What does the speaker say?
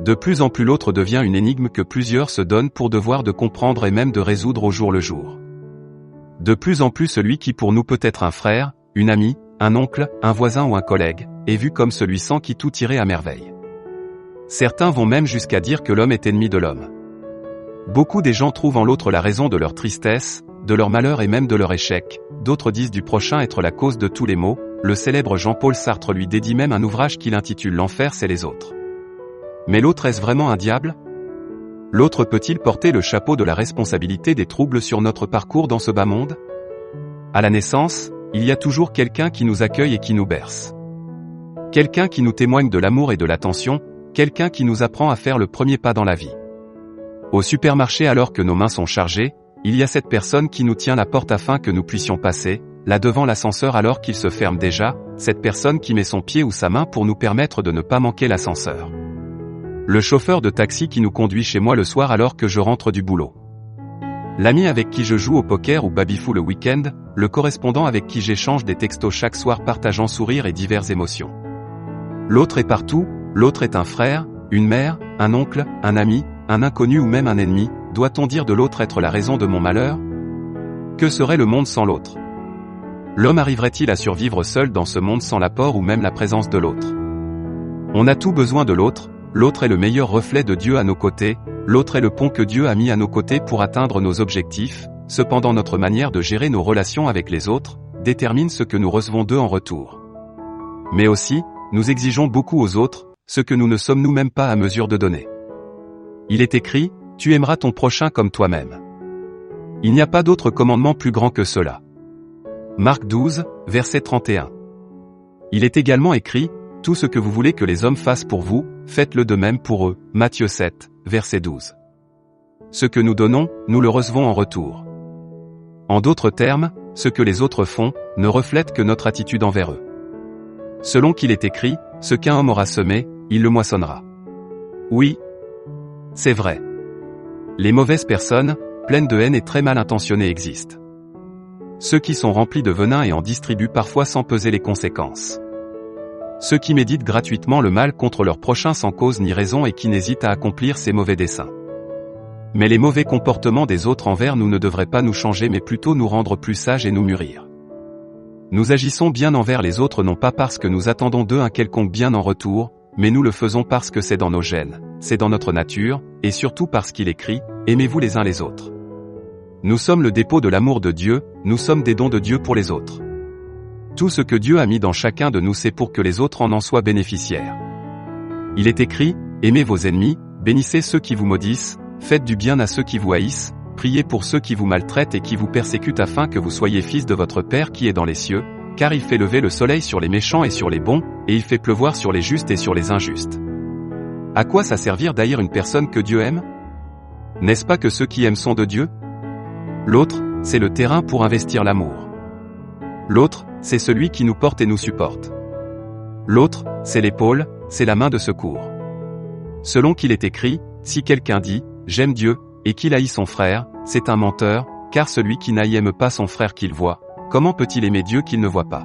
De plus en plus l'autre devient une énigme que plusieurs se donnent pour devoir de comprendre et même de résoudre au jour le jour. De plus en plus celui qui pour nous peut être un frère, une amie, un oncle, un voisin ou un collègue, est vu comme celui sans qui tout irait à merveille. Certains vont même jusqu'à dire que l'homme est ennemi de l'homme. Beaucoup des gens trouvent en l'autre la raison de leur tristesse, de leur malheur et même de leur échec, d'autres disent du prochain être la cause de tous les maux, le célèbre Jean-Paul Sartre lui dédie même un ouvrage qu'il intitule L'enfer c'est les autres. Mais l'autre est-ce vraiment un diable ? L'autre peut-il porter le chapeau de la responsabilité des troubles sur notre parcours dans ce bas monde ? À la naissance, il y a toujours quelqu'un qui nous accueille et qui nous berce. Quelqu'un qui nous témoigne de l'amour et de l'attention, quelqu'un qui nous apprend à faire le premier pas dans la vie. Au supermarché alors que nos mains sont chargées, il y a cette personne qui nous tient la porte afin que nous puissions passer, là devant l'ascenseur alors qu'il se ferme déjà, cette personne qui met son pied ou sa main pour nous permettre de ne pas manquer l'ascenseur. Le chauffeur de taxi qui nous conduit chez moi le soir alors que je rentre du boulot. L'ami avec qui je joue au poker ou baby-fou le week-end, le correspondant avec qui j'échange des textos chaque soir partageant sourires et diverses émotions. L'autre est partout, l'autre est un frère, une mère, un oncle, un ami, un inconnu ou même un ennemi. Doit-on dire de l'autre être la raison de mon malheur ? Que serait le monde sans l'autre ? L'homme arriverait-il à survivre seul dans ce monde sans l'apport ou même la présence de l'autre ? On a tout besoin de l'autre, l'autre est le meilleur reflet de Dieu à nos côtés, l'autre est le pont que Dieu a mis à nos côtés pour atteindre nos objectifs, cependant notre manière de gérer nos relations avec les autres, détermine ce que nous recevons d'eux en retour. Mais aussi, nous exigeons beaucoup aux autres, ce que nous ne sommes nous-mêmes pas à mesure de donner. Il est écrit, tu aimeras ton prochain comme toi-même. Il n'y a pas d'autre commandement plus grand que cela. Marc 12, verset 31. Il est également écrit, tout ce que vous voulez que les hommes fassent pour vous, faites-le de même pour eux. Matthieu 7, verset 12. Ce que nous donnons, nous le recevons en retour. En d'autres termes, ce que les autres font, ne reflète que notre attitude envers eux. Selon qu'il est écrit, ce qu'un homme aura semé, il le moissonnera. Oui, c'est vrai. Les mauvaises personnes, pleines de haine et très mal intentionnées existent. Ceux qui sont remplis de venin et en distribuent parfois sans peser les conséquences. Ceux qui méditent gratuitement le mal contre leur prochain sans cause ni raison et qui n'hésitent à accomplir ces mauvais desseins. Mais les mauvais comportements des autres envers nous ne devraient pas nous changer mais plutôt nous rendre plus sages et nous mûrir. Nous agissons bien envers les autres non pas parce que nous attendons d'eux un quelconque bien en retour, mais nous le faisons parce que c'est dans nos gènes, c'est dans notre nature, et surtout parce qu'il écrit, aimez-vous les uns les autres. Nous sommes le dépôt de l'amour de Dieu, nous sommes des dons de Dieu pour les autres. Tout ce que Dieu a mis dans chacun de nous c'est pour que les autres en soient bénéficiaires. Il est écrit, aimez vos ennemis, bénissez ceux qui vous maudissent, faites du bien à ceux qui vous haïssent, priez pour ceux qui vous maltraitent et qui vous persécutent afin que vous soyez fils de votre Père qui est dans les cieux, car il fait lever le soleil sur les méchants et sur les bons, et il fait pleuvoir sur les justes et sur les injustes. À quoi ça servir d'haïr une personne que Dieu aime ? N'est-ce pas que ceux qui aiment sont de Dieu ? L'autre, c'est le terrain pour investir l'amour. L'autre, c'est celui qui nous porte et nous supporte. L'autre, c'est l'épaule, c'est la main de secours. Selon qu'il est écrit, si quelqu'un dit « j'aime Dieu » et qu'il haït son frère, c'est un menteur, car celui qui n'aime pas son frère qu'il voit, comment peut-il aimer Dieu qu'il ne voit pas ?